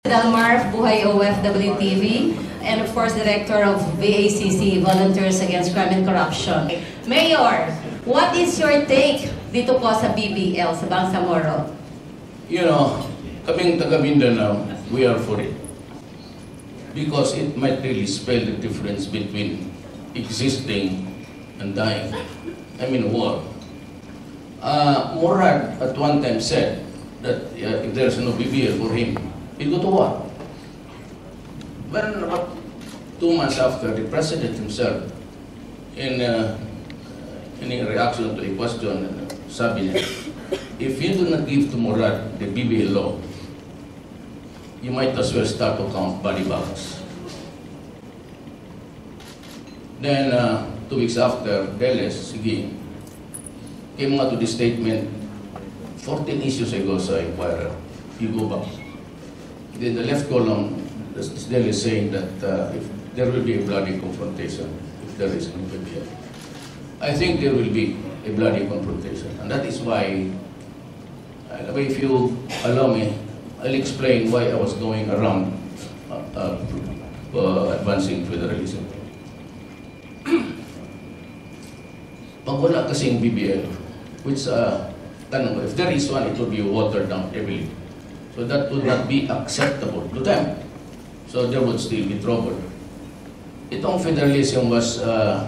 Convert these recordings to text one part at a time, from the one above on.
Dalmar, Buhay OFW TV, and of course, Director of VACC, Volunteers Against Crime and Corruption. Mayor, what is your take dito po sa BBL, sa Bangsamoro? You know, kaming taga Mindanao, we are for it. Because it might really spell the difference between existing and dying. I mean, war. Murad at one time said that if there's no BBL for him, he'd go to war. But about 2 months after, the president himself, in a reaction to a question, sabi niya, if you do not give to Murad the BBL law, you might as well start to count body bags. Then, 2 weeks after, Deles, sige, came out to the statement, 14 issues ago sa Inquirer, you go back. Then the left column, Deles is saying that if there will be a bloody confrontation, if there is no BBL. I think there will be a bloody confrontation, and that is why, if you allow me, I'll explain why I was going around advancing federalism. Pag wala kasing BBL, which, tanong, if there is one, it will be watered down heavily. So that would not be acceptable to them. So there would still be trouble. Itong federalism was a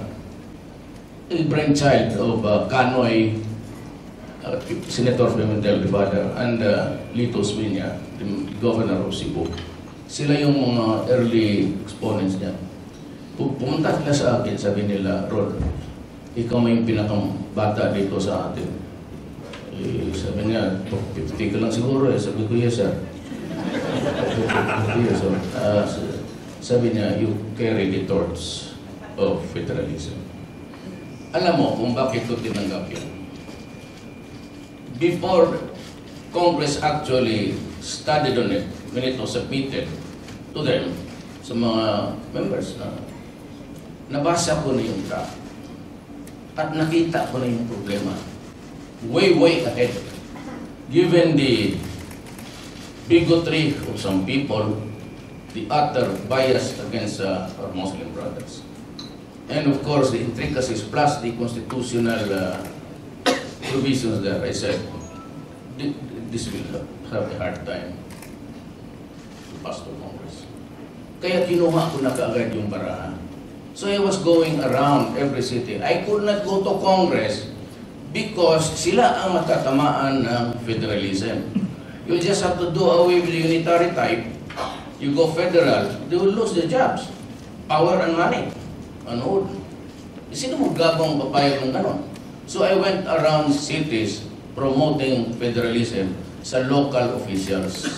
brainchild of Canoy, Senator Pimentel Rivada, and Lito Sueña, the governor of Cebu. Sila yung mga early exponents niya. Pumunta sila sa akin, sabi nila, Rod, ikaw may pinakang bata dito sa atin. Sabi niya, 50 ka lang siguro eh. Sabi ko, yes sir. So, sabi niya, you carry the torch of federalism. Alam mo kung bakit ko tinanggap yun. Before Congress actually studied on it, when it was submitted to them, sa mga members, nabasa ko na yung draft. At nakita ko na yung problema. Way ahead. Given the bigotry of some people, the utter bias against our Muslim brothers, and of course the intricacies plus the constitutional provisions there, I said, this will have a hard time to pass to Congress. Kaya kinuha ko na kaagad yung paraan. So I was going around every city. I could not go to Congress because sila ang matatamaan ng federalism. You just have to do away with the unitary type. You go federal, they will lose their jobs. Power and money. Ano? Sino mo gabang papayag ng ganon? So I went around cities promoting federalism sa local officials.